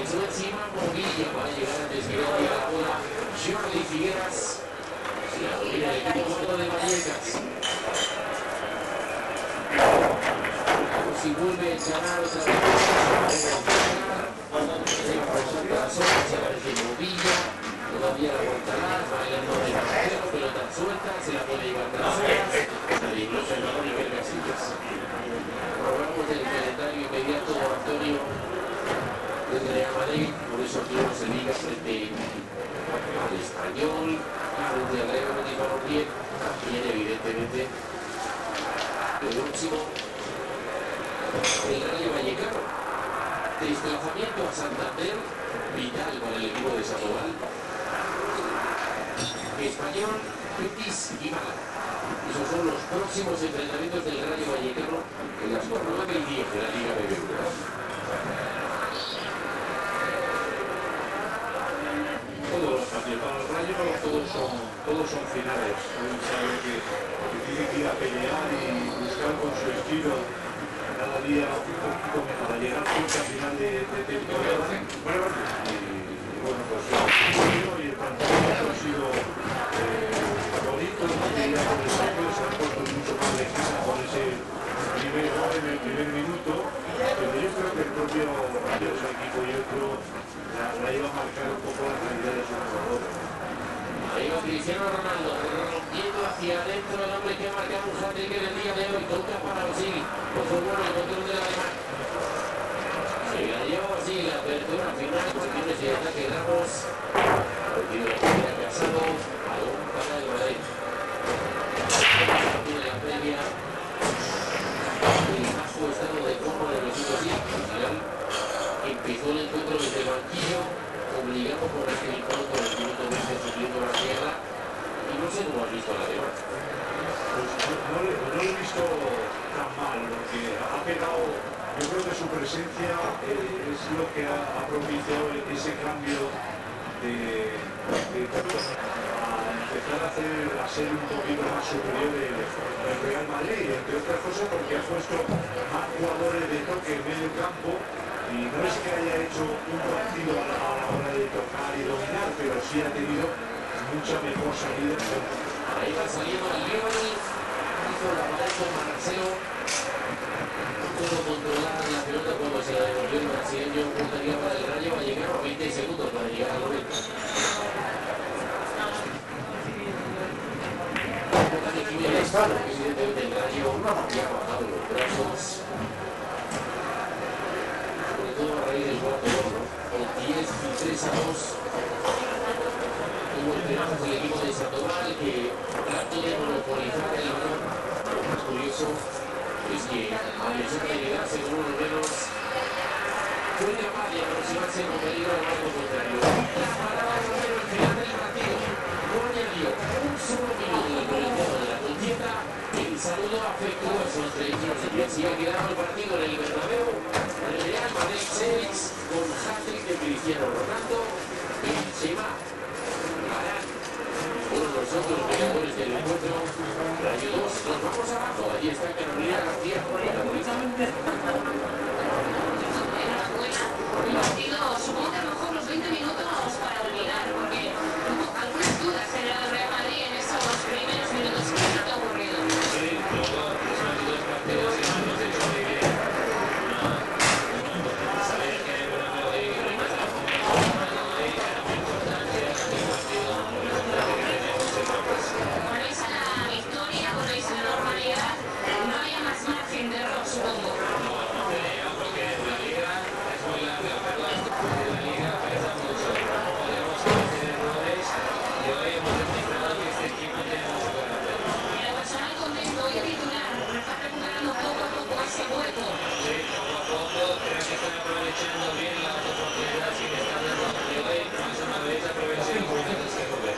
pisó encima Movilla para llegar a desviar la bola. Jordi Figueras. La domina el equipo gordo de Vallecas. Si vuelve a ganar otra vez. Se aparece Movilla. Todavía la aguantará. Bailando de delantero. Pelota suelta. Se la puede llevar tras horas. Nadie no se lo ni ver Casillas. Hablamos del calendario inmediato, Antonio, desde Real Madrid. Por eso aquí no se diga frente al Español, frente al Real Madrid Balompié. También, evidentemente, el próximo, el Rayo Vallecano. Desplazamiento a Santander, vital para el equipo de Sandoval. Español, Betis y Málaga. Esos son los próximos enfrentamientos del Rayo Vallecano en las 9 y 10 de la Liga BBVA. Todos los partidos para el Rayo, todos son finales. Él sabe que tiene que ir a pelear y buscar con su estilo cada día un poquito mejor, a llegar a final de temporada. Y bueno, pues y el planteamiento ha sido bonito, y ya con el partido se han puesto mucho más de esquina con ese primer gol en el primer minuto, pero yo creo que el propio Rayo, su equipo y otro la iba a marcar un poco la calidad de su jugador. Ahí va Cristiano Ronaldo, rompiendo hacia adentro el hombre que ha marcado un hat-trick en el día de hoy. Toca para Basili, por favor, el control de la alemán. Se la lleva Basili, la apertura final, posiciones de ataque Ramos. Tiene la primera Casado, balón para el Madrid. Tiene la previa. El bajo estado de forma de los chicos y al final empezó el encuentro desde el banquillo, obligado por Ángel Pronto en el minuto 20 supliendo la tierra, y no sé cómo has visto a la demás. Pues no lo he visto tan mal, porque ha pegado, yo creo que su presencia es lo que ha propiciado ese cambio de a empezar a ser un poquito más superior el Real Madrid, entre otras cosas porque ha puesto más jugadores de toque en medio campo, y no es que haya hecho un partido a la hora de tocar y dominar, pero sí ha tenido mucha mejor salida. Ahí va saliendo el Liverpool, hizo la pared con Marcelo, pudo controlar la pelota cuando se la devolvió el brasileño. Puntaría para el Rayo Vallecano, 20 segundos para llegar al 90. Evidentemente el Rayo ya ha bajado los brazos, sobre todo a raíz del cuarto gol, ¿no? El 10-3-2. Hubo esperanzas del equipo de Sandoval que trató de monopolizar el balón. Lo más curioso es que a pesar de quedarse con uno menos, fue capaz de aproximarse con peligro al marco contrario. La parada de Romero al final del partido no añadió un solo minuto del colegiado de la contienda. El saludo afectuoso entre ellos, y así ha quedado el partido en el Bernabéu. Real Madrid 6 con hat-trick de Cristiano Ronaldo. Benzema, Varane, uno de los otros peleadores del encuentro. Rayo 2, nos vamos abajo. Allí está Carolina García. El partido, supongo que a lo mejor los 20 minutos para olvidar, porque hubo algunas dudas en el Real Madrid en esos primeros minutos. ¿Qué te ha ocurrido? Sí, Volvéis a la victoria, volvéis a la normalidad, no había más margen de error, supongo. El personal contento y titular, está recuperando poco a poco ese hueco.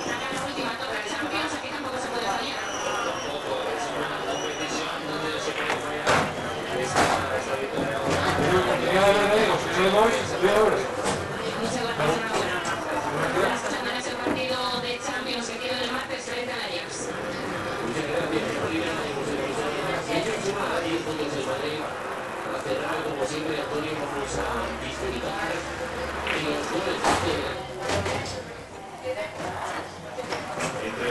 Saca la última toca Champions, aquí tampoco se puede fallar. Muchas gracias, enhorabuena. Las cosas en ese partido de Champions que tiene el martes frente a la Ajax. Muchas gracias, Carolina. Ellos suman a 10 puntos del Madrid. Para cerrar, como siempre, Antonio, vamos a disfrutar en Entre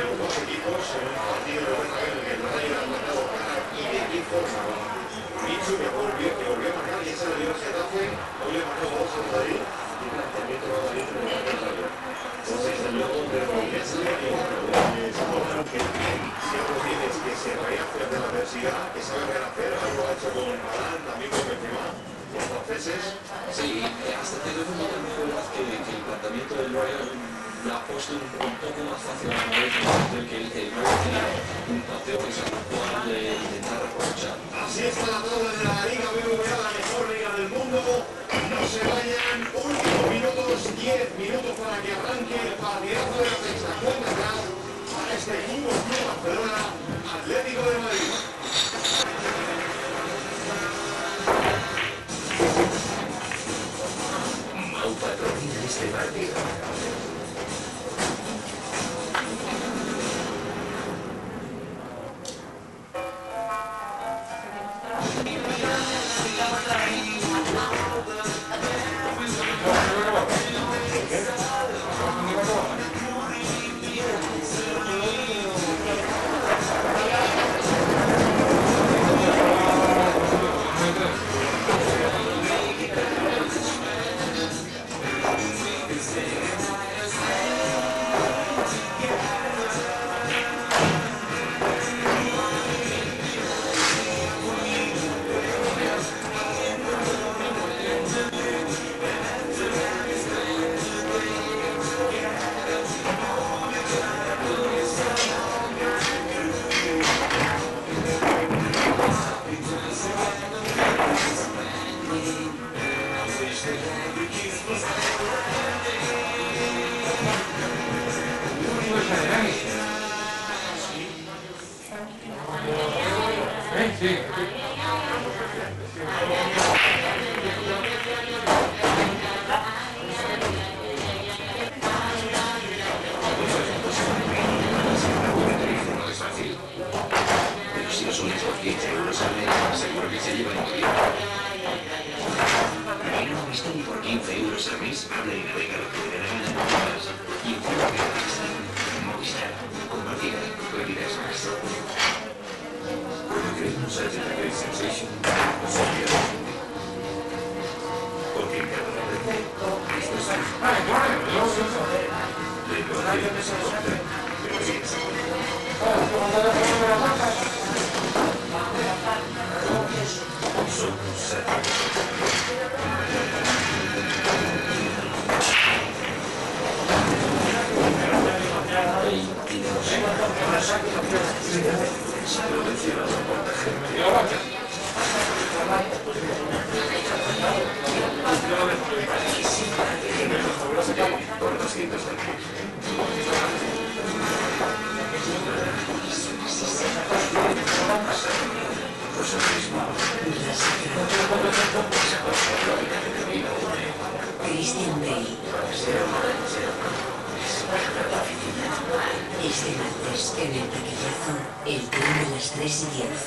los dos equipos, en un partido de buena vez en el que el Rayo ha marcado y de qué forma. Michu que volvió a marcar y ese le dio el Getafe, hoy le marcó dos al Madrid y el planteamiento de Madrid en el Rayo. Entonces, desde luego, pero ya se le dio que si algo tienes que se rehace ante la adversidad, que sabe rehacer, algo ha hecho con Malán, también con Benzema, los franceses. Sí, hasta cierto punto también fue verdad que el planteamiento del Rayo lo ha puesto un poco más fácil a la Madrid, del que el Rayo tenía un paseo que se cual de intentar aprovechar. Así está la tabla de la Liga BBVA, la mejor liga del mundo. No se vayan, últimos minutos, 10 minutos para que arranque el partidazo de la sexta cuenta atrás para este Fútbol Club Barcelona, Atlético de Madrid. Mau patrocina este partido. Christian Bale. Este martes, en el taquillazo, el tren de las 3:10.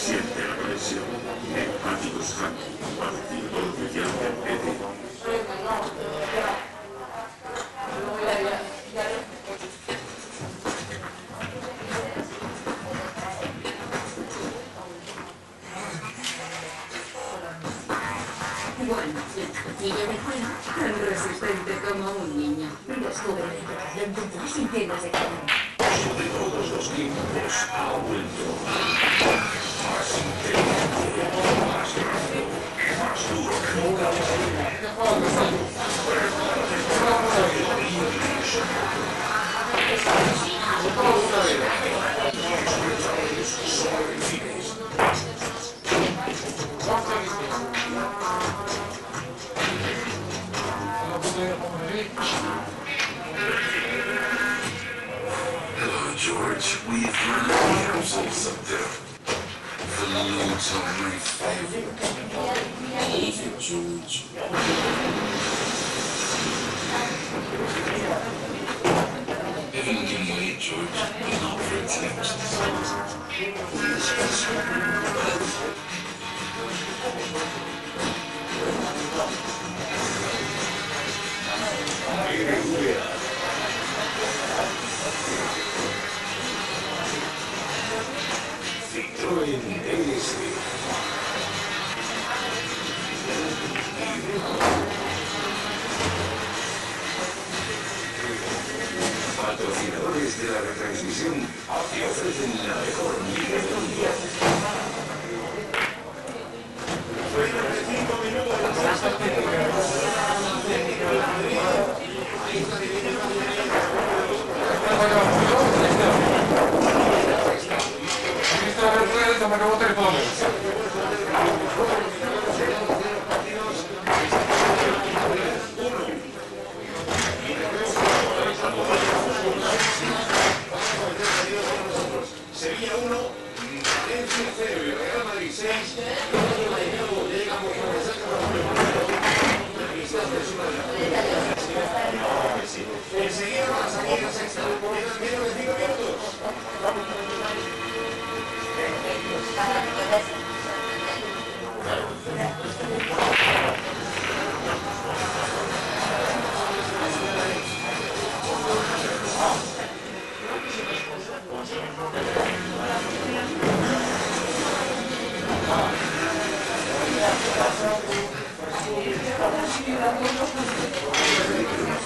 Siente la conexión. Neumáticos Hanky, partido oficial de ETI. Bueno, la cuchilla de cuero, tan resistente como un niño. Descubre la equipación de dos centenas de kilómetros. De todos los tiempos ha vuelto. Más inteligente, más rápido y más duro que nunca. George, we've run the capsules up there. Veluto, my favorite. Love you, George. Heaven can wait, George, but not for its next. Citroën DS. Patrocinadores de la retransmisión que ofrecen la mejor liga del mundo. Sevilla 1, Valencia 0 y Real Madrid 6. Enseguida vamos a ir a sexta. Quedan menos de 5 minutos.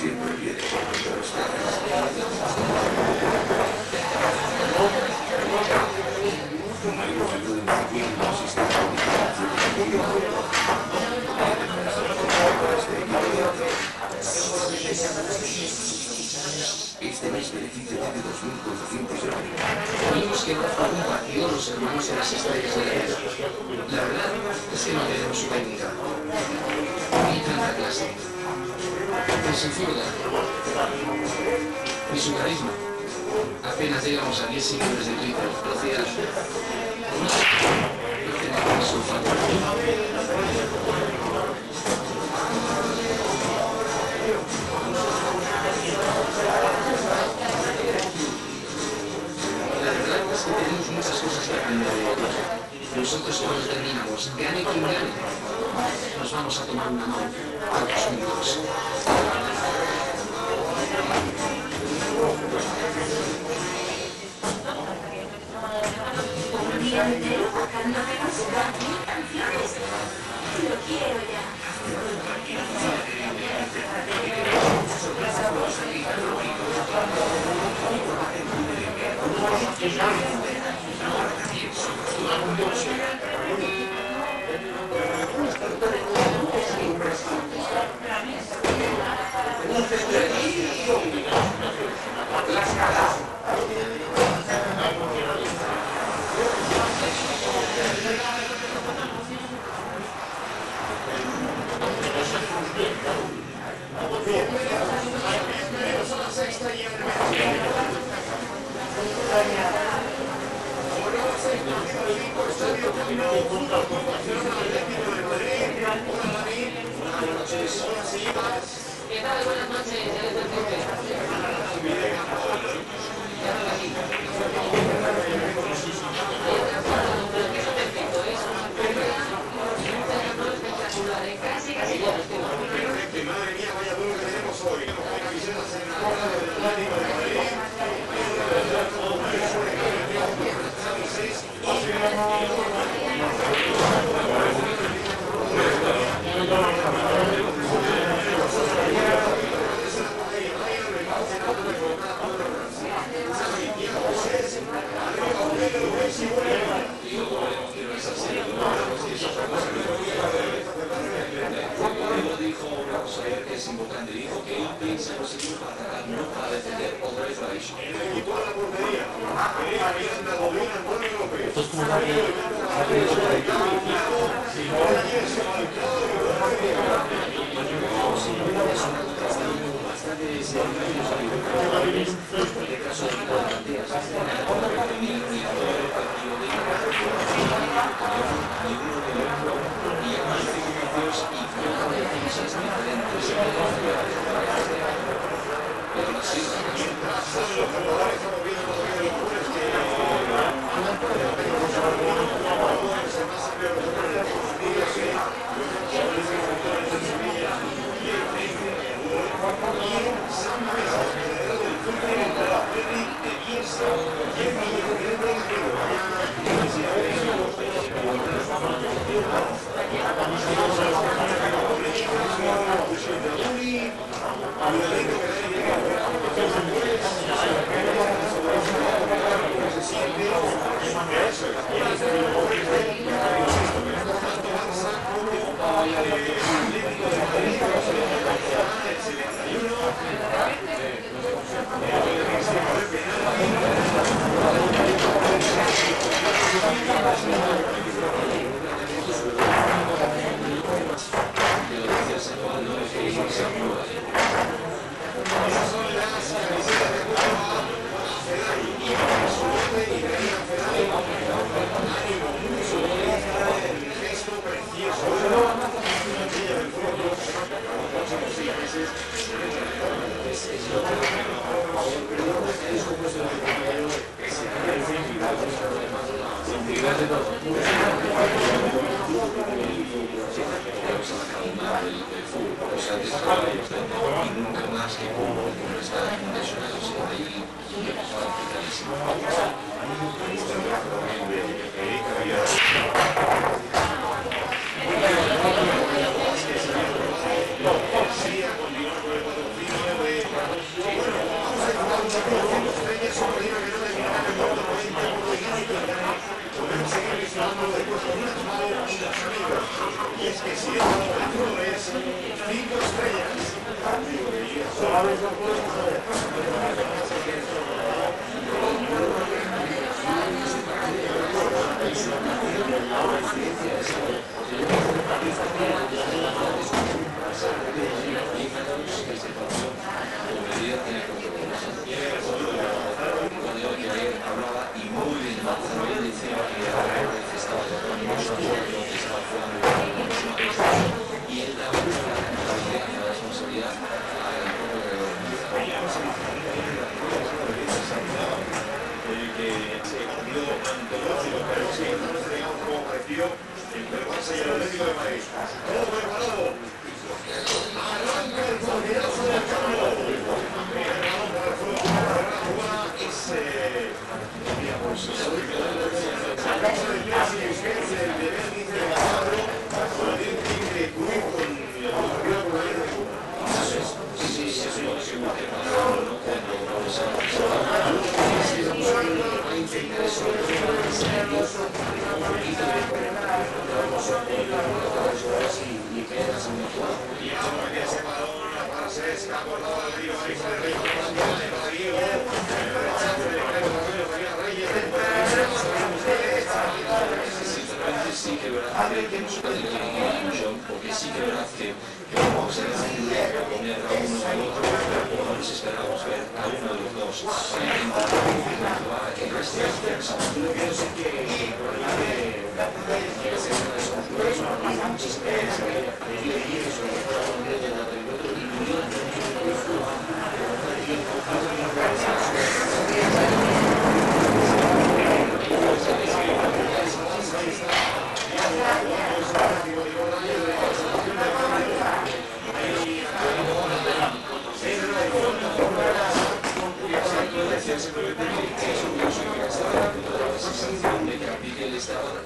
Siempre viene con los Este mes beneficia de 2.400 euros. Tuvimos que jugar un partido los hermanos de las estrellas de la vida. La verdad es que no tenemos su técnica. Ni tanta clase. Ni su zurda. Ni su carisma. Apenas llegamos a 10 seguidores de Twitter. Velocidad. No tenemos su falta. La verdad es que tenemos muchas cosas que aprender de ellos. Nosotros cuando terminamos, gane quien gane, nos vamos a tomar una mano, todos juntos. Un día entero tocando de música y canciones. Lo quiero ya. ¿Qué tal? Buenas noches, Madre mía, vaya duro que tenemos hoy. Camisetas en la portada del Atlético de Madrid. Dijo una cosa que es importante, dijo que él piensa en los equipos para atacar, no para defender. Otra vez lo ha dicho. En el equipo de la portería. Miranda, Godín, Antonio López. Bastante nivel de todo. O sea, y nunca más que como está lesionado, o sea, ahí está complicadísimo. Y es que si el número es 5 estrellas, Hablaba y muy bien, también decía que estaba y él daba la responsabilidad que se partido antológico, pero sí, entonces digamos como pareció entre el Barça y el Atlético de Madrid. Todo preparado. Arranca el partidazo del campo. Primer balón para el fútbol. La jugada es sí que verdad que no suele tener inclusión, porque sí que verdad que vamos a poner a uno al otro, o nos esperamos ver a uno de los dos intentar el resto de defensa. Yo pienso que el problema de la segunda de esos jugadores son muchas veces que le dije sobre todo a un de la otro y murió en el fútbol.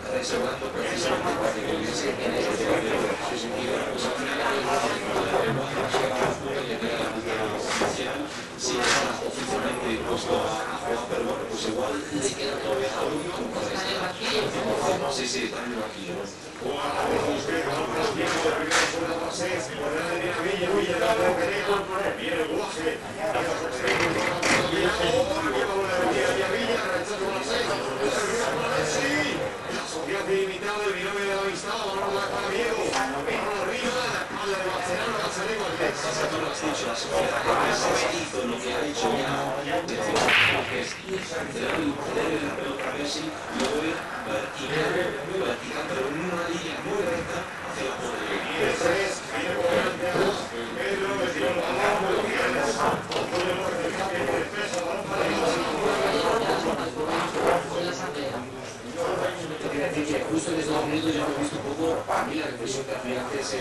Reservando precisamente para que hubiese en el si está oficialmente puesto a jugar, pero bueno, pues igual le queda todavía algo como para estar. Sí, sí, está en el banquillo. Limitado el binomio de la amistad, vamos a para Diego, arriba, la espalda de Barcelona, Tú lo has dicho, la sociedad que hizo lo que ha hecho ya, es tener la pelota a Messi, luego ir vertical, pero en una línea muy recta hacia la portería. y el 3, viene por delante Pedro, que tiró el balón, lo que es, Antonio López, el cambio de defensa, balón para Que justo en estos 2 minutos ya hemos visto un poco, a mí la reflexión que hacía antes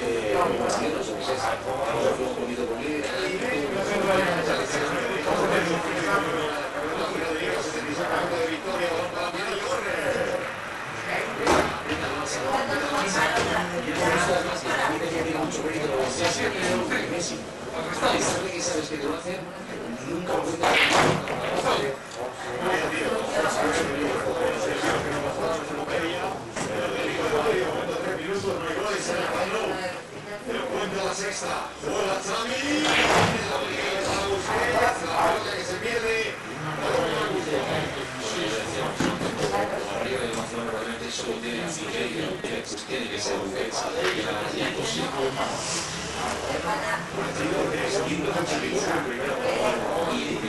Marquero, sobre César, un poquito con él, que sabes que te lo hacen, nunca lo cuentas. la sexta, bola Xavi, la pelota que se pierde. Arriba de Barcelona realmente solo tiene a Piqué, que tiene que ser Busquets, y imposible. Partido que es quinto consecutivo en primera. Y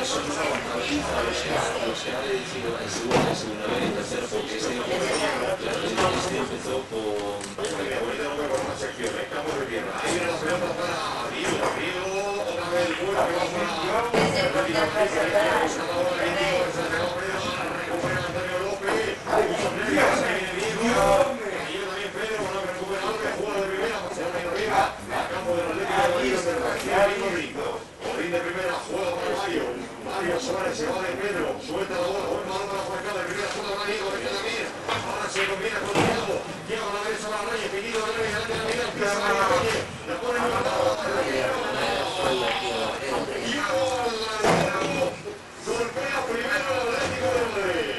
eso no contabiliza los que ha decidido en segunda vez y en tercero, porque este empezó con... Una sección, campo de tierra. Ahí viene la pelota para Diego, otra vez el vuelo que va para recupera Antonio López. suelta la bola, buen balón para Juan Carlos, primera punta para Diego, derecha también, ahora se combina con Diego, Diego a la derecha para Reyes, Piquito de Reyes, delante de la mitad, empieza a Reyes, la pone en el balón, y gol, golpea primero el Atlético de Madrid.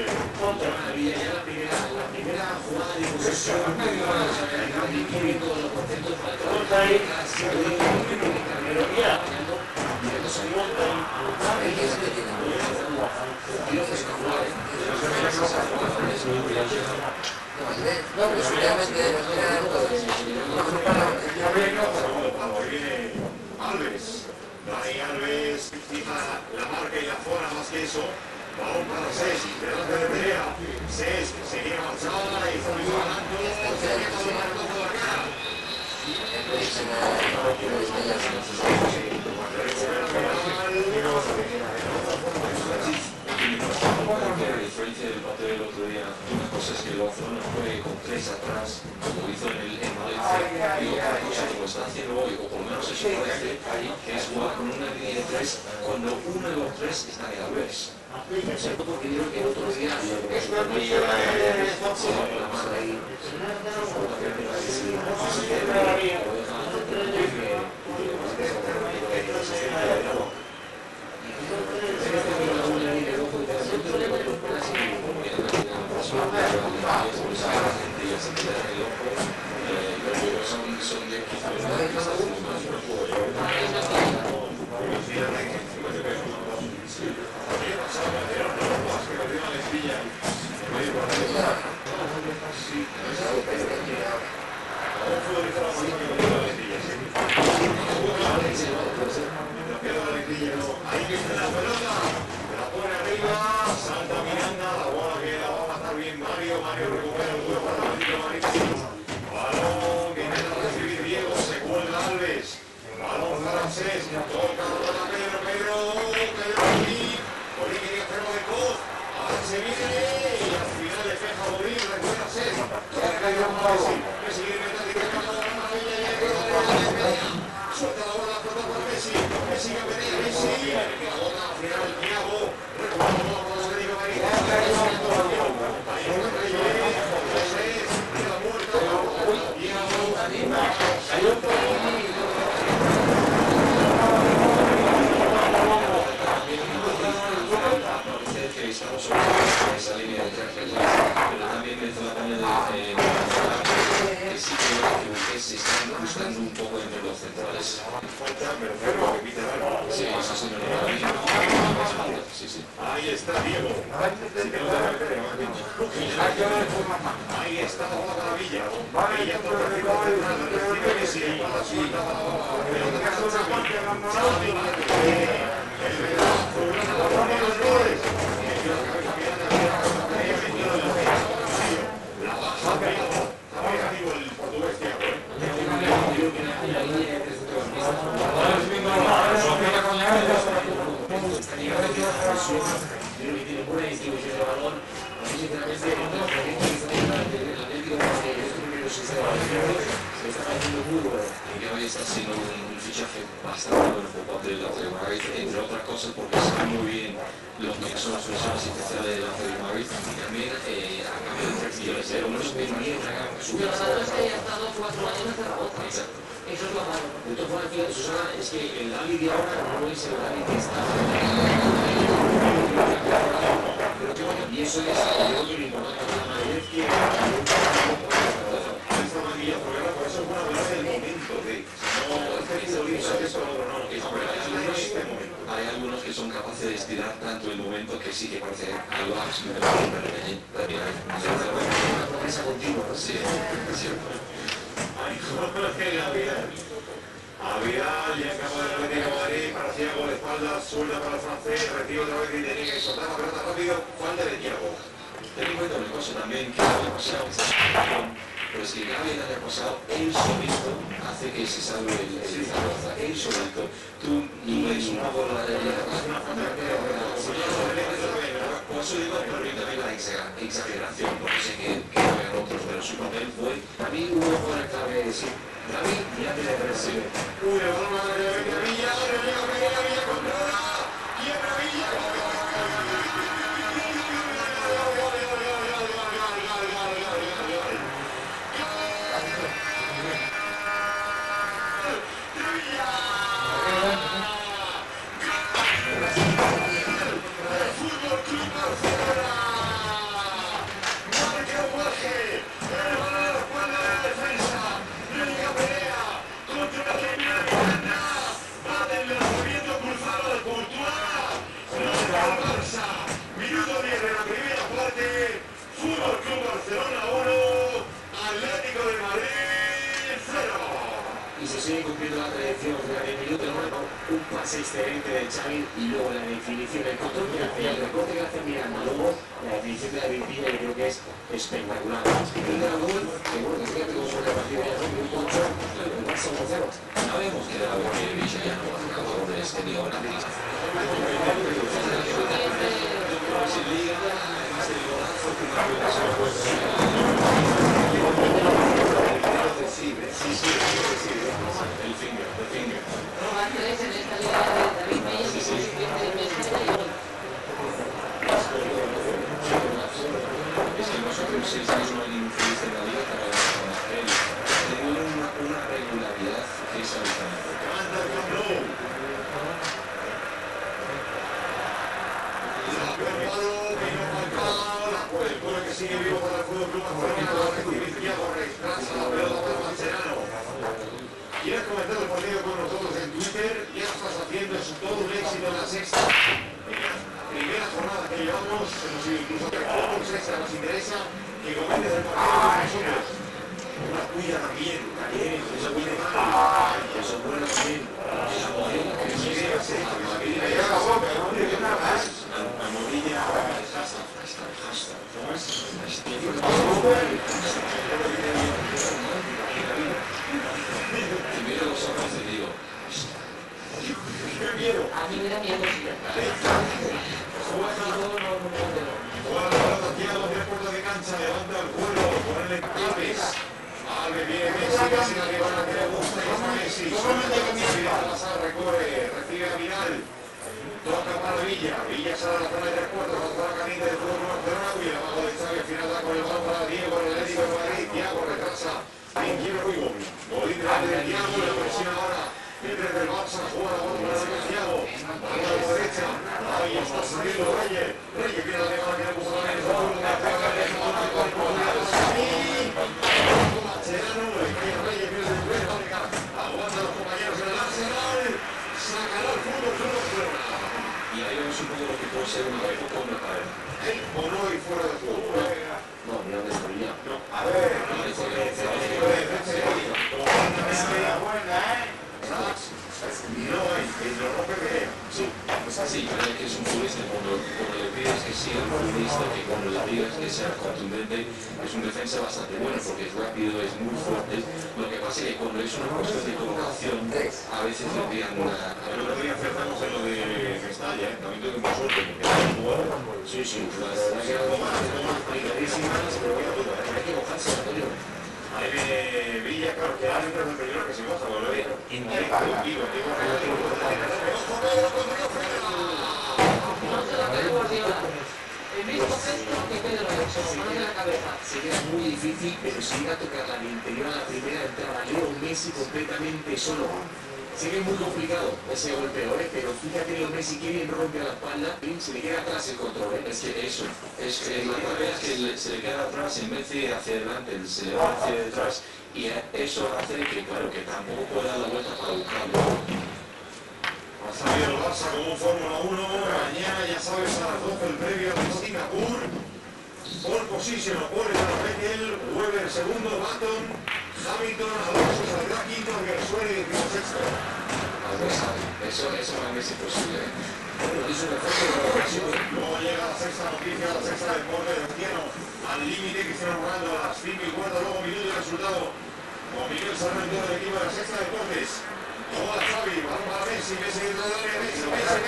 Ya la primera jugada de posesión, viendo los conceptos Alves, Dani Alves, fija la marca y la zona más que eso. Balón para Cés, delante de Perea. Cés, seguía marchada y está ganando. Se queda de marco por la cara. A diferencia del partido del otro día, una cosa es que el Barcelona juegue con 3 atrás, como hizo en Valencia, y otra cosa como está haciendo hoy, o por lo menos eso parece, que es jugar con una línea de 3 cuando uno de los 3 está en Alves. porque creo que el otro día Ahí está la pelota, la pone arriba, salta Miranda, la bola que la va a matar bien Mario recupera el juego para Atlético de Madrid. Balón que intenta recibir Diego, se cuelga Alves, balón para Cés, toca para Pedro aquí, Bolín quería hacerlo de Coz, ahora se viene y al final le deja Bolín, recupera Cés, Messi quiere meter directo a la maravilla y suelta la bola, la pelota para Messi que venía Messi, que la bola al final el Thiago, recupera la bola para el Atlético de Madrid, ahí está Reyes, queda muerta, que estamos sobre esa línea de 3 pero también me hizo la caña de que sí que se están buscando un poco entre los centrales. Sí, eso sí, ahí está Diego. Ahí está la bola para Villa. Villa por el recibe Messi, para la suelta para la pelota para Xavi. El pedazo, los goles. Metió la cabeza Miranda, metió el la baja Thiago. También amigo el portugués Thiago. Creo que tiene buena distribución de balón. Sinceramente, se está haciendo muy bueno. Y hoy está siendo un fichaje bastante bueno por parte del Atlético de Madrid, entre otras cosas porque sabe muy bien lo que son las funciones especiales del Atlético de Madrid y también a cambio de 3 millones de euros Lo malo es que haya estado 4 años en Zaragoza. Exacto. Eso es lo malo. De todas formas, Susana, es que el David de ahora no es el David que está. Pero que bueno, y eso es algo muy importante. La madurez que Esta maquilla programa, por eso es una pelota del momento de hay algunos que son capaces de estirar tanto el momento que sí que parece algo absolutamente progresa continua. sí, es cierto. Vidal, ya acaba de Atlético de Madrid, para Thiago de espalda, suelta para el francés, recibe otra vez y tenía que soltar la pelota rápido, falta de Thiago. Ten en cuenta una cosa también, que el año pasado, pero es que Gaby el año pasado, él solito hace que se salve el Zaragoza, él solito. Tú ves un poco la por eso digo, permítame la exageración, porque sé que hagan otros, pero su papel fue... David hubo buena clave, sí. David, ya te la recibe. Uy, el balón a la Villa, controla, quiebra Villa, pase excelente de Xavi y luego la definición, el control que hace, el recorte que hace Miranda, luego la definición de la Virginia, yo creo que es espectacular. Y el gol, que bueno, que fíjate cómo fue el partido ya con un concho, el Barça 1-0. No habíamos quedado que Villa ya no marca goles, que digo, una de el finger. Antes en esta liga de David Mella, que se subiente de Messi y gol. Es que nosotros 6 años no hay ningún futbolista en la liga para ganar con él. Tiene una regularidad que es alucinante. Levanta el Camp Nou. El gol que sigue vivo para el Fútbol Club Barcelona, va a recibir Thiago, retrasa la pelota para Mascherano. ¿Quieres comentar el partido con nosotros en Twitter? Ya lo estás haciendo, es todo un éxito en la sexta. Primera jornada que llevamos, incluso que el fútbol sexta nos interesa, que comentes el partido con nosotros. Una puya también, eso viene mal, eso es bueno también. Que sigue así, que llega la boca, no tiene nada más. La morilla, Primero los ojos te digo. A mí me da miedo. Juega la pelota, Thiago, 3 cuartos de cancha, levanta el vuelo, ponerle Alves. Alves viene Messi, casi la llevada que le gusta y está Messi. Messi deja pasar, recorre, recibe a Vidal. Toca para Villa, Villa sale a la zona de 3 cuartos, va a la caliente del Fútbol Barcelona, y abajo de Xavi, al final da con el balón para Diego, el Atlético de Madrid, Thiago retrasa, Inquiero Ruigo, Bolín delante de Thiago, la presión ahora, el 3 del Barça, juega la bola para Thiago, a la derecha, ahí está saliendo Reyes, Reyes viene la demanda que le puso también, el Fútbol Mascherano, el que Reyes viene del primer marca, aguanta a los compañeros en el Arsenal, sacará el Fútbol Club Barcelona. Y ahí vemos un poco lo que puede ser un época o no para él. O no y fuera de juego. No, mira dónde está Villa. A ver, no hay, lo rompe que Sí, pero que es un futbolista cuando le pides que sea un futbolista, que cuando le pides que sea contundente, es un defensa bastante bueno porque es rápido, es muy fuerte. Lo que pasa es que cuando es una cuestión de colocación, a veces le pillan una... el otro día acertamos en lo de Mestalla, también tuvimos suerte porque era un jugador. Sí, las tomas aplicadísimas, pero bueno, hay que mojarse, Antonio. Ahí viene Villa, claro, que ahora entra el primero que se moja, lo ve. El mismo gesto que Pedro ha hecho, mano de la cabeza. Se queda muy difícil, pero si llega a tocar la interior a la primera entrada, Leo Messi completamente solo. Sé que es muy complicado ese golpe, pero fíjate, Leo Messi que bien rompe a la espalda, se le queda atrás el control. Es que eso, es que la clave es que se le queda atrás en vez de hacia adelante, se le va hacia detrás y eso hace que, claro, que tampoco pueda dar la vuelta para buscarlo. Ha salido el Barça como un Fórmula 1, mañana ya sabes a las 12 el previo de Singapur. Pole position, pole para Vettel, Weber segundo, Baton, Hamilton, Alonso saldrá quinto, Gersuel y sexto. Eso para mí es imposible. Luego llega la sexta noticia, la sexta deporte de Cristiano, al límite Cristiano Ronaldo a las 5 y cuarto, luego minuto y resultado. Con Miguel Sarmiento del equipo de la sexta deportes. Ahora Xavi, vamos para Messi, Messi dentro del área, Messi aguanta.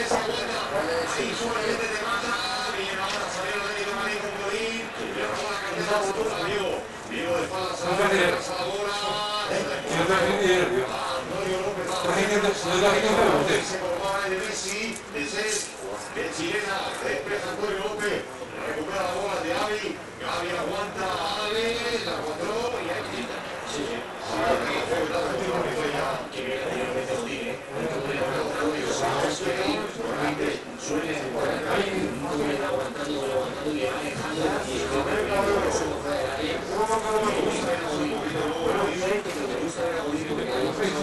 Ahí suavemente te mata. Bien, ahora salió el Atlético de Madrid con Godín. Le robó la cartera a Diego. Diego de espaldas a la bola. Antonio López se colgaba de Messi, de chilena, despeja Antonio López. Recupera la bola de Gavi. Gavi aguanta a Alves, la controló y ahí quita. Sí.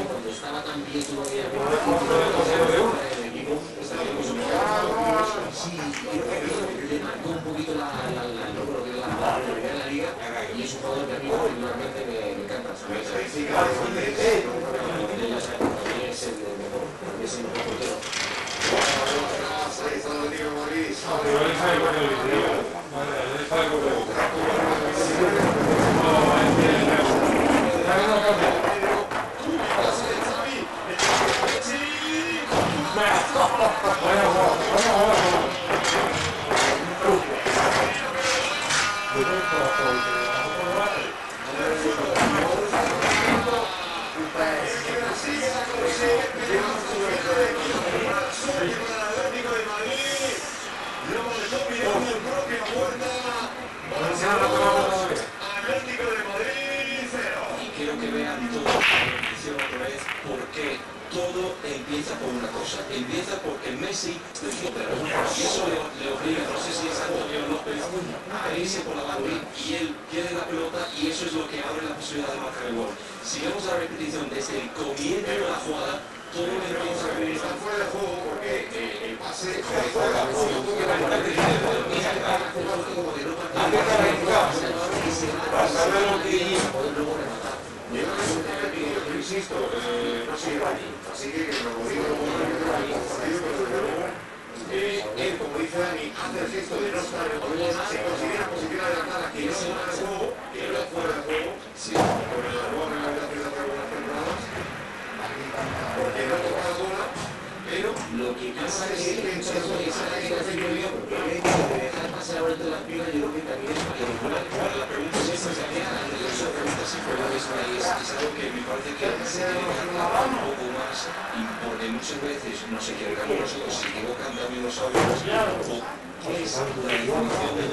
Cuando estaba tan bien todavía le marcó un poquito la liga y es un jugador que a mí particularmente me encanta. es el mejor, es el mejor portero. Ahí está el Atlético de Madrid. Pero él sabe con el video. Él sabe con el empieza por una cosa, empieza porque Messi, y eso le obliga, no sé si es Antonio López, a irse por la banda y él pierde la pelota y eso es lo que abre la posibilidad de marcar el gol. Si vemos la repetición desde el comienzo de la jugada, todo empieza a venir. Está fuera de juego porque el pase insisto, no soy Rani, así que me lo digo luego en el partido, pero desde luego él, como dice Dani, hace el gesto de no estar en el juego, se considera posición adelantada que no fuera de juego, que no fuera de juego, por el error en la relación de algunas temporadas, porque no toca la bola, pero lo que pasa es que esa táctica hace muy bien, porque dejar pasar ahora entre las piernas, yo creo que también es particular. La pregunta es esta, esa pregunta sí fue la misma y es algo que me parece que se tiene que aclarar un poco más y porque muchas veces no se equivocan nosotros, se equivocan también los árbitros o ¿qué es la información de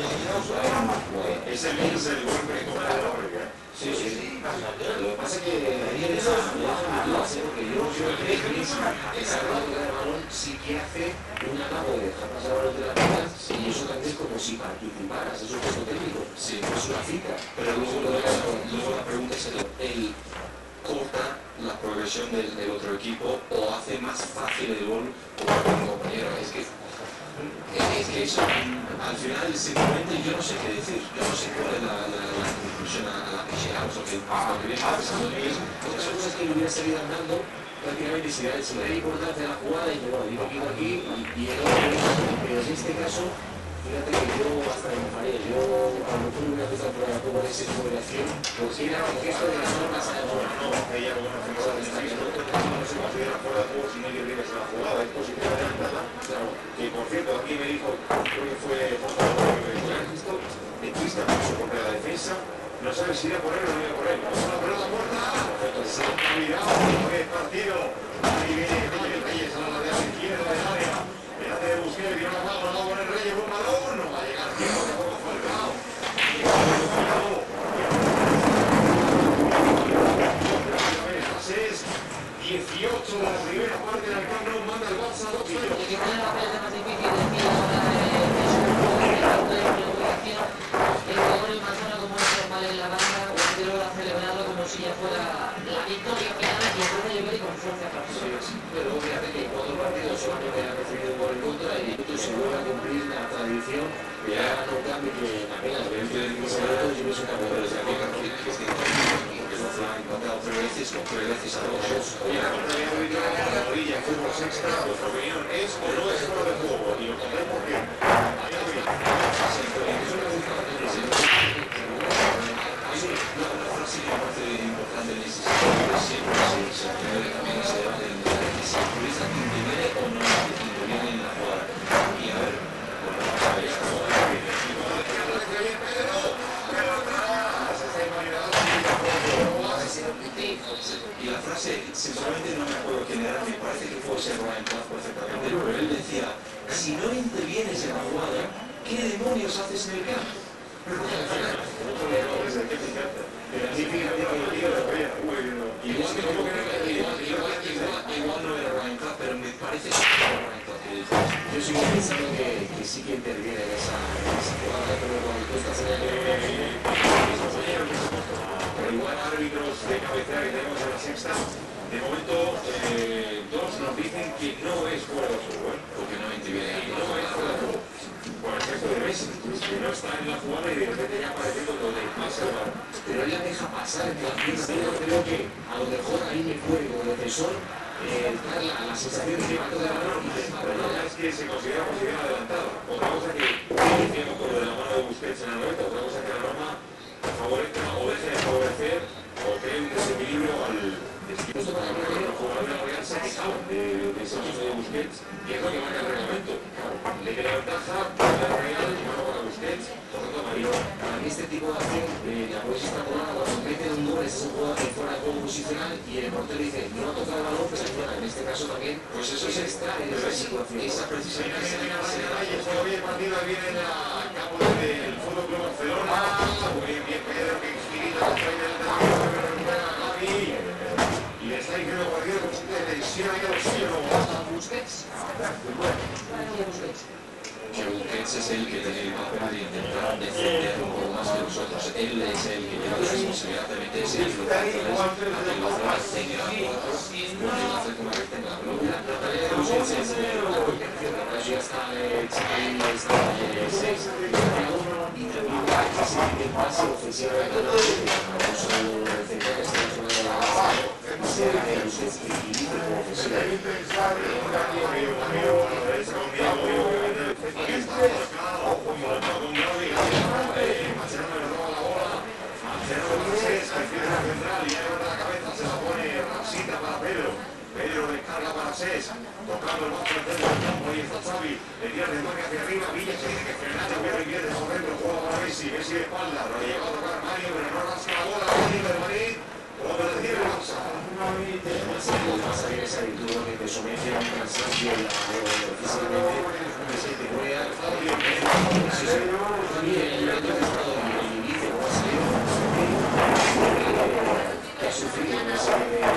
es el golpe con la fábrica. Sí. Lo que pasa es que ahí me deja mis dudas, porque yo creo que esa práctica del balón sí que hace un amago de dejar pasar el balón de las piernas y eso también es como si participaras, es un gesto técnico, sí, es una cita. pero luego la pregunta es ¿él corta la progresión del otro equipo o hace más fácil el gol por un compañero? Es que eso, al final, simplemente yo no sé qué decir, yo no sé cuál es la conclusión a la que llegamos, lo que viene pensando es Esas cosas que le hubiera salido andando prácticamente si le da importancia a la jugada y que bueno, yo me quedo aquí y el otro, pero en este caso, fíjate que yo hasta me mojaré, yo cuando tuve una vez por la como ese tipo de acción, pues era un gesto de la zona pasada. No, ella algunas temporadas está que no se considera fuera de juego si no llegas a la jugada, es posición adelantada. Claro, que por cierto, aquí me dijo, creo que fue esto, el twista puso contra la defensa, no sabe si ir a correr o no ir a correr. La pelota muerta, se ha mirado, el partido, ahí viene Reyes a la lateral izquierda del área, el hace de Busquets, tiene una mano, no va a poner Reyes, buen balón, no va a llegar tiempo, tampoco Falcao. Es 18 de la primera parte del Camp Nou, manda el Barça 2-0. El que tiene la pelota más difícil de decir ahora el jugador en una zona como es normal en la banda, o anterior a celebrarlo como si ya fuera la victoria final y puede llevar y con fuerza para Pero fíjate que cuando el partido solamente ha recibido un gol en contra y tú se vuelve a cumplir la tradición, ya no cambia que apenas 20 minutos y no se cambia de esa época. empatado 3 veces o 3 veces a 2. Oye, la contraria árbitro de la orilla, fútbol sexta, vuestra opinión es o no es fuera de juego, y os contaré por qué. Una frase que me parece importante en ese sentido siempre se genera también ese debate de si el futbolista interviene o no interviene en la jugada. Y a ver, bueno, a ver, esta jugada que y la frase, sinceramente no me acuerdo quién era, me parece que fue Ryan Clough perfectamente, pero él decía, si no intervienes en la jugada, ¿qué demonios haces en el campo? Igual no era Ryan Clough, pero me parece que era Ryan Clough. Yo sigo pensando que sí que interviene en esa jugada, pero cuando tú estás en el pero igual árbitros de cabecera que tenemos en la sexta, de momento dos nos dicen que no es fuera de juego, porque no interviene. no es fuera de juego. Por el gesto de Messi, que no está en la jugada y de repente ya apareciendo lo de más pero él la deja pasar, que la pierna, yo creo que a lo mejor ahí me puede como defensor la sensación de que va todo de la mano y La verdad es que se considera posición adelantada. Otra cosa que decíamos con lo de la mano de Busquets en el 90, otra cosa que la norma favorezca o deje de favorecer o cree un desequilibrio al destino. Esto para el jugador de la Real se ha quejado de ese uso de Busquets y es lo que marca el reglamento. Le que la ventaja para la Real y mano para Busquets, por tanto amarillo. para mí este tipo de acción la puedes extrapolar cuando meten un gol, es un jugador que fuera de juego posicional y el portero dice no ha tocado el balón, pues sanciona. En este caso también, Pues eso es es extra en esa situación. esa precisamente Hoy el partido viene en el campo del Fútbol Club Barcelona. Muy bien, Pedro, que esquina la trae delante de la recupera a Gavi. Y le está diciendo el partido con un tensión ahí a los suyos. Busquets. Busquets. que Busquets es el que tiene el papel de intentar defender un poco más que los otros. Él es el que tiene la responsabilidad de meterse en los centrales, a que lo haga tenga la cuatro, no le va a hacer como que tenga la pelota. La tarea de Busquets es la protección, ya está Xavi, está 6, y también que se tiene el pase ofensivo de la uso del central, está en zona de la base, sea de Busquets que equilibre como ofensiva. Pedro descarga para Cés, tocando el bajo del centro del campo, y está Xavi, le tira de marca hacia arriba, Villa se tiene que frenar, pero pierde por dentro, juega para Messi, Messi de espalda, lo lleva a tocar Mario, pero no rasca la bola, Atlético de Madrid, como lo decía el Barça. El Barça tiene esa virtud que te somete a un cansancio físicamente, que se te puede dar también el reto que ha estado en el inicio, como ha salido, que ha sufrido una serie de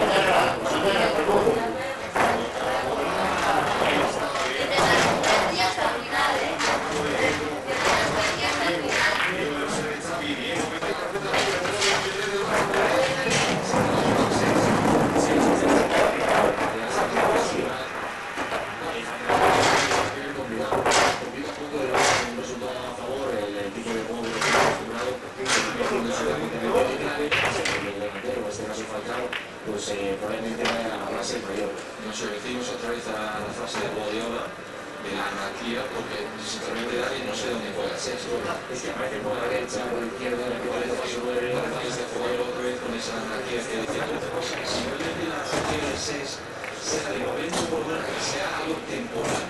pues probablemente vaya a ser mayor. Nos referimos otra vez a la frase de Guardiola de la anarquía, porque sinceramente Dani no sé dónde puede ser. Es que aparece por la derecha, por la izquierda, la Parece jugar otra vez con esa anarquía que decía. Simplemente la anarquía del SES sea de momento por ver que sea algo temporal,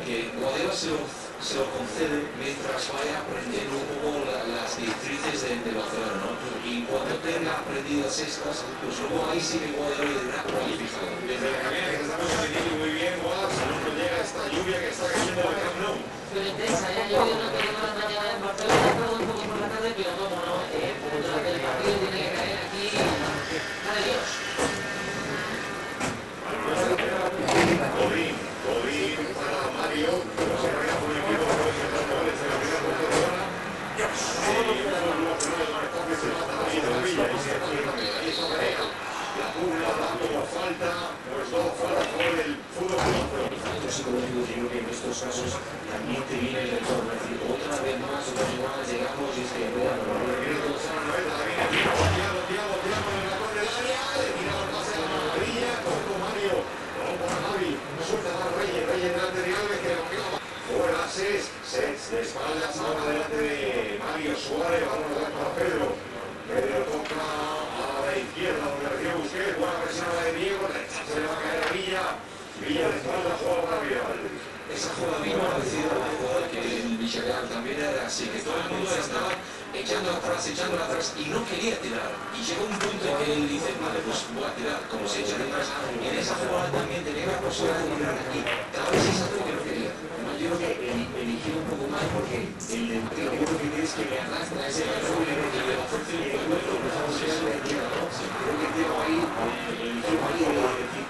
que Guardiola se lo concede mientras vaya aprendiendo un poco las directrices de Barcelona, ¿no? Y cuando tenga aprendidas estas, pues luego ahí sí que Guardiola le dirá cualificado. Desde la cabina que se está entendiendo muy bien, Guas, no llega esta lluvia que está cayendo del Camp Nou. Pero intensa, ya ha llovido una toda la mañana en Barcelona, todo un poco por la tarde, pero como no, durante el partido tiene que caer aquí, madre Dios. Godín para Mario, pero se carga por el equipo, pero se da goles en la primera parte de hora. La pugna dando falta, pues todo falta por el fútbol. Lo psicológico, yo creo que en estos casos también te viene el retorno, es decir, otra vez más, llegamos y es que de espaldas ahora delante de Mario Suárez, vamos a dar para Pedro. Pedro toca a la izquierda donde recibe Busquets, buena presión a la de Diego, se le va a caer a Villa, Villa de espalda, juega para Real. Esa jugada bien parecida a la jugada que el Villarreal también era así, que todo el mundo estaba echando atrás y no quería tirar. Y llegó un punto en que él dice, vale, pues voy a tirar, como se echa atrás. Y en esa jugada también tenía la posibilidad de tirar y daba la sensación que no quería. yo creo que eligió un poco mal porque el delantero yo creo que tienes que le arrastra ese balón y le va a hacer el juego, creo que tengo ahí, eligió ahí,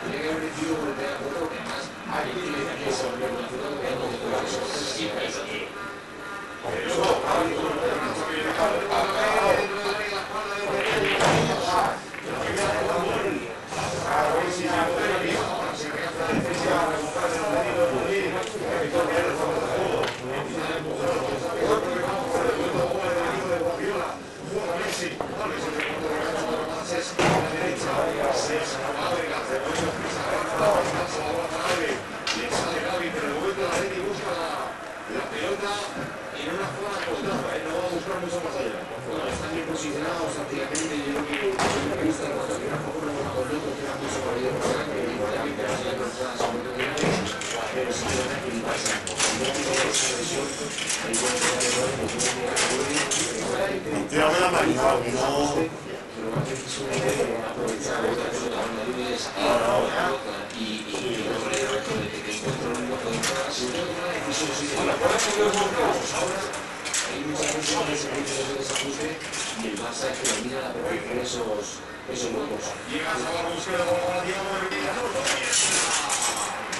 tenía que haber decidido por el acuerdo, porque además alguien tiene que saber la fútbol que no puede ser. trampa, no va a buscar mucho más allá. Bueno, están bien posicionados tácticamente. Yo creo que me gusta el cuando a poco no vamos locos, que era mucho por ahí de delante, y también pero se la encontraba sobre todo de antes, pero sí que verdad que ni pasa. No tiene esa presión, ahí puede pegar el gol, pues no tiene que Tírame la mano, no. pero más que suele aprovechar otra pelota con la Luis y Correa con el que encuentra un hueco de entrada, sobre todo con la decisión sí de la ahora hay muchas veces que se produce ese desajuste y el Barça es que domina la perfección esos huecos. Llegas a la búsqueda con la diablo de Villa.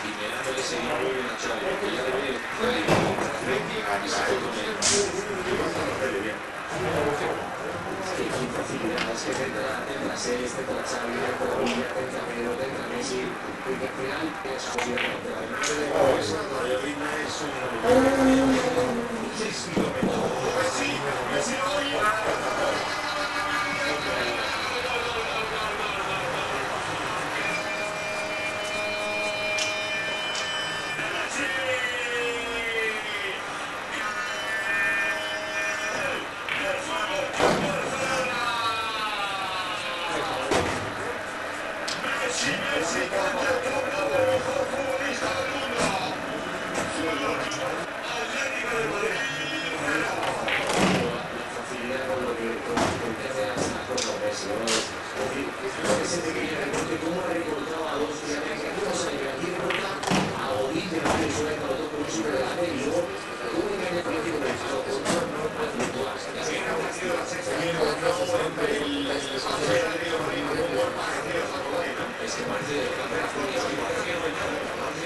Y mirándole seguir muy bien a Xavi, que ya le ve y se fue con él. Que hay facilidades que tendrá Seis, tendrá Xavi, tendrá Villa, tendrá Pedro, tendrá Messi, y que al final es posible. Esa Valladolid es un... Messi, Es que parece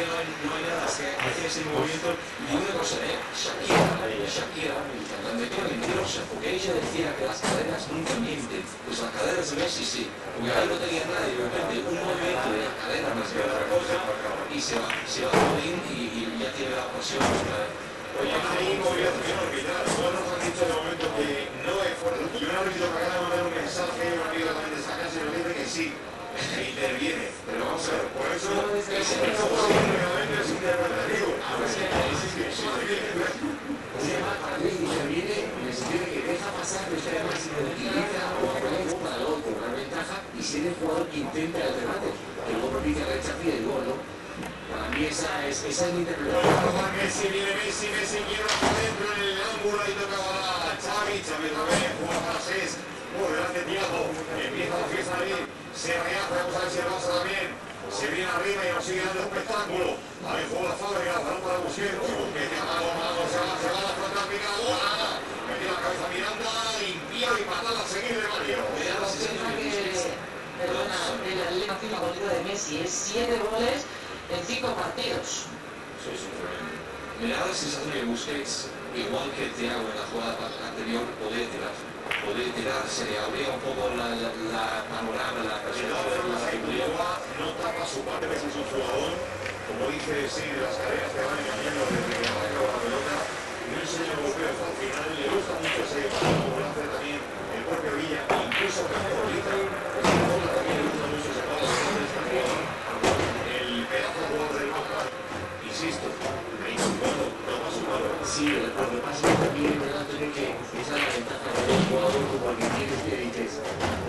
no hay nada, es que hace ese movimiento y una cosa, Shakira, la metió mentirosa, porque ella decía que las caderas nunca mienten, pues las caderas de Messi sí, porque ahí no tenía nada y de repente un movimiento de la cadera más que otra cosa y se va Godín y ya tiene la pasión otra vez. oye, hay movilización arbitral. Todos nos han dicho de momento que no es fuerte. Yo no he visto que acaba de mandar un mensaje a un amigo también de esa casa y nos dice que sí, que interviene. Pero vamos a ver, por eso ese obviamente es interpretativo. Para mí interviene en el sentido de que deja pasar, pero es que además si lo utiliza o aprovecha para luego cobrar ventaja y ser el jugador que intenta el remate. Que luego propicia el rechazo y el gol, ¿no? Para mí esa es mi interpretación. Messi viene Messi quiere hacia adentro en el ángulo y toca a Xavi otra vez, juega para Seis, por delante Thiago, empieza la fiesta ahí, se rehace, vamos a ver si el Barça también, se viene arriba y nos sigue dando espectáculo, ahí juega la Fábrica, balón para Busquets, que te ha dado, se va a la frontal picada, metió la cabeza Miranda, limpia y patada a seguir de Mario. Perdona, el Atlético favorito de Messi es 7 goles en 5 partidos. Me da la sensación que Busquets, igual que Thiago en la jugada anterior, podía tirar, se le abría un poco la panorama, la perspectiva. No tapa su parte, es un jugador, como dice, sí, de las cadenas que van engañando desde que arranca la pelota, no es el europeo, al final le gusta mucho ese palo, como lo hace también el propio Villa, incluso que ahorita, también le gusta mucho ese palo, el pedazo de jugador del Barça, insisto, cuando toma su palo. Sí, lo que pasa es que también es verdad que esa es la ventaja de un jugador como el que tienes que dices,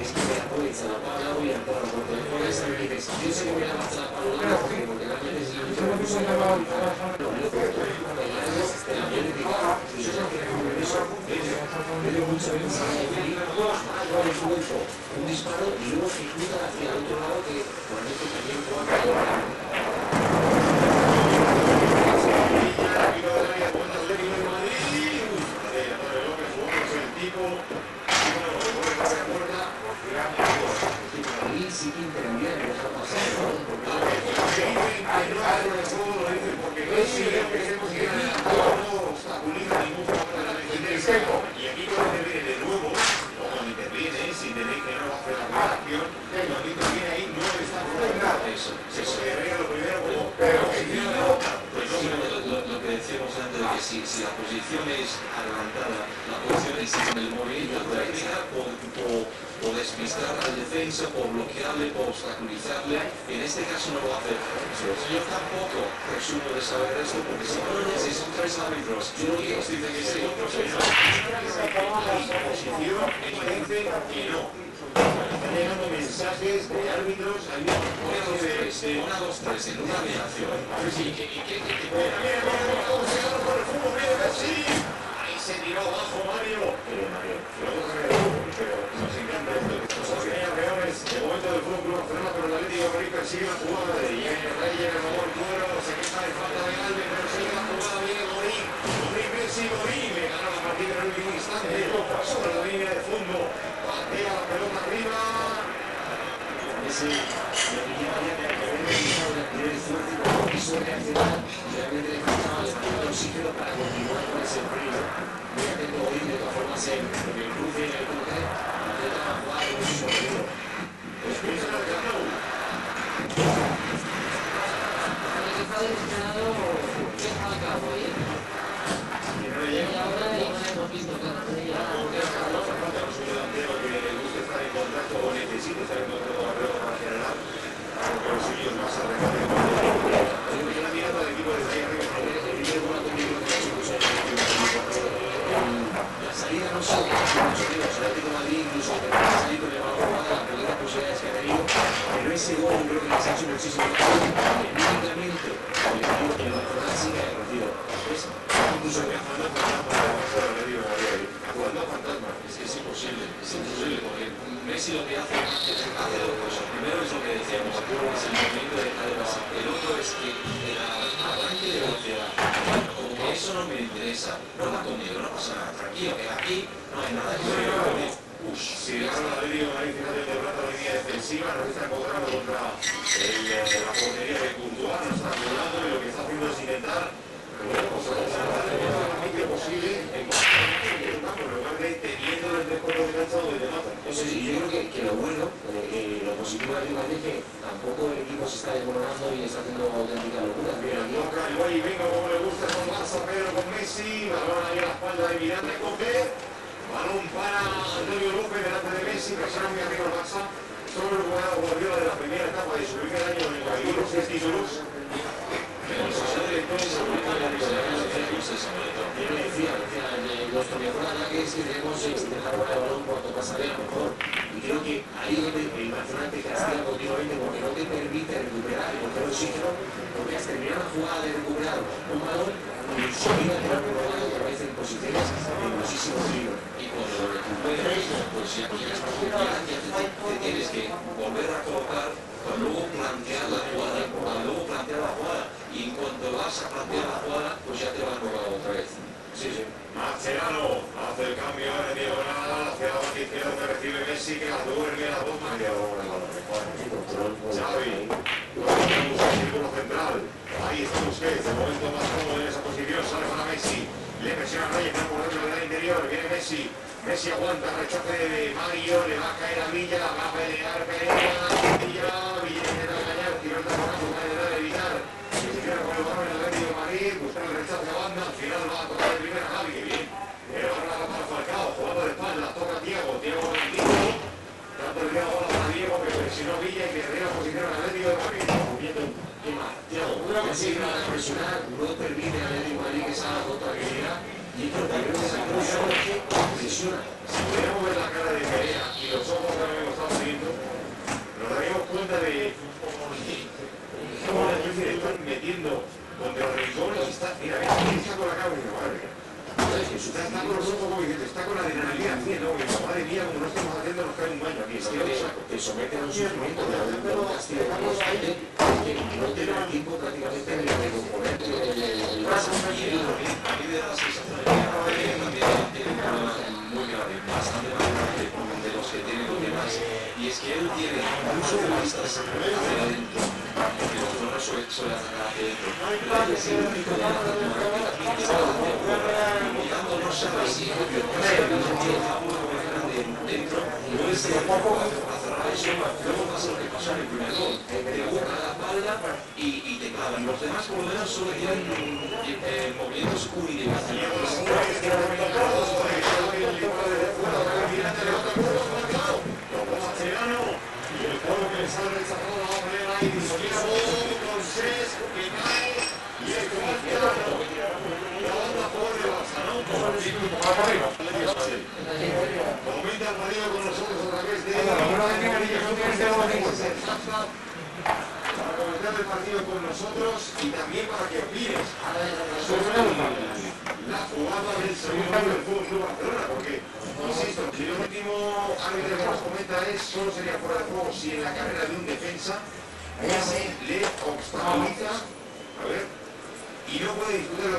es que me aprovecha la pala y el palo, porque después de esa me dices, yo sé que me la vas a la pala, porque realmente es el único que usa la pala, un disparo y luego ejecuta hacia el otro lado que probablemente también sí que interviene, deja pasar, y aquí cuando interviene de nuevo, o cuando interviene, si tenéis que no hacer la acción, cuando interviene ahí no está fuera. Eso. Se agrega lo primero como Lo que decíamos antes de que si la posición es adelantada, la posición es en el movimiento de técnica por despistar al defensa, por bloquearle, por obstaculizarle, en este caso no lo hace. Yo tampoco presumo de saber esto porque si son 3 árbitros, yo no quiero decir que sí, otros federación evidente que no. Están llegando mensajes de árbitros, hay una especie de 1, 2, 3, en una mediación. Ahí se tiró abajo Mario. Nos encanta esto. Los Reales, de momento del Fútbol Club Barcelona, pero el Atlético de Madrid persigue la jugada de Reyes, renovó el cuero, se queja de falta de Alves, pero sigue la jugada, viene Morín, Messi, Morín, le ganó la partida en el último instante, sobre la línea de fondo, patea la pelota arriba. Ese lo que lleva ya de haber realizado la primera esfuerzo y quiso reaccionar y realmente le faltaba el oxígeno para continuar con ese frío. Muy atento hoy, de todas formas, en el cruce y en el cruce, intenta jugar con su sonido. Pues piensa el ganado. Está desesperado, deja al cabo, ¿eh? Y ahora ya no hemos visto que Necesito estar en otro barrio para generar los suyos más arreglados. Yo la mirada del equipo de la salida no solo los Atlético de Madrid, incluso el salir con el balón, las poquitas posibilidades que ha tenido, pero ese gol creo que les ha hecho muchísimo daño. Evidentemente, el equipo que el Barcelona sí que ha conocido. Incluso que jugando a fantasma. Es que es imposible porque Messi lo que hace dos cosas. Primero es lo que decíamos, es el movimiento de base. El otro es que el arranque de velocidad. Como que eso no me interesa, no va conmigo, no pasa nada, tranquilo, que aquí no hay nada que ver con él. Si dejan la Atlético de Madrid final de plata de línea defensiva, nos está encontrando contra la portería de Courtois, nos está jugando y lo que está haciendo es intentar posible en lugar de teniendo el descuento de cancha donde te matan. Yo creo que lo bueno, lo positivo de la es que tampoco el equipo se está desmoronando y está haciendo auténticas locuras. Mira, toca el güey, venga como le gusta con Barça, Pedro con Messi, balón ahí a la espalda de Miranda y coge, balón para Antonio López delante de Messi, presiona muy arriba el Barça, solo recuperado Guardiola de la primera etapa de su primer año en el Madrid, los 6 títulos. Pero el social director se publica en la yo le decía, nuestro mejor ataque es que tenemos dejar fuera el balón cuanto pasaré a lo mejor. Y creo que ahí es donde el Barcelona te castiga continuamente porque no te permite recuperar y coger oxígeno, porque has terminado la jugada de recuperar un balón y enseguida te lo han colocado otra vez en posiciones de muchísimo peligro. Y cuando lo recuperes, pues ya te tienes que volver a colocar para luego plantear la jugada, y en cuanto vas a plantear la jugada, pues ya te van a robar otra vez. Sí. Mascherano hace el cambio en diagonal hacia la banda izquierda que recibe Messi, que la duerme la bomba. Xavi, círculo central. Ahí está Busquets, de momento más cómodo en esa posición, sale para Messi. Le presiona a Reyes, por dentro del interior, viene Messi. Messi aguanta, rechace de Mario, le va a caer a Villa, va a pelear, Villa intenta engañar, tiró el taponazo, va a intentar evitar. Ni siquiera con el balón en el Atlético de Madrid, busca el rechace a banda, al final va a tocar de primera Javi, que bien. Pero ahora la para Falcao, jugando de espaldas, toca Thiago con el equipo. Tanto el Thiago bola para Diego, que presionó Villa y que perdió la posición al Atlético de Madrid. Thiago, ya se iba a presionar, no permite al Atlético de Madrid que salga contra la que y esto también es algo que presiona. Si pudiéramos ver la cara de Perea y los ojos que hemos estado siguiendo, nos daríamos cuenta de cómo la especie de estar metiendo contra los rincones y está, mira, está con la cara de madre. Está con los ojos como diciendo, está con la adrenalina al 100, ¿no? Madre mía, como no estamos haciendo, nos cae un baño aquí. Es que te someten a un sufrimiento, de un castigo constante que no te da tiempo prácticamente ni de recomponerte el vaso. Y a mí me da la sensación de que también tiene un problema muy grave, bastante más grave de los que tienen los demás. Y es que él tiene muchos futbolistas hacia adentro, porque los no suele atacar hacia adentro. Él es el único de la Latinoamérica que está hacia afuera, mirando no sabe si dentro, no es el poco a cerrar eso, luego pasa lo que pasó en el primer gol, te busca la espalda y te clavan. Los demás por lo menos solo tienen movimientos unidireccionales. Y el juego que le sale rechazado la va a poner ahí, con Cés, que cae, y el Cristiano, la banda por de Barça, ¿no? Por arriba. partido con nosotros a través de... Para comentar el partido con nosotros y también para que opines sobre la jugada del segundo del Fútbol Club Barcelona, porque, insisto, si el último árbitro que nos comenta es solo sería fuera de juego si en la carrera de un defensa ese le obstaculiza, a ver, y no puede disputar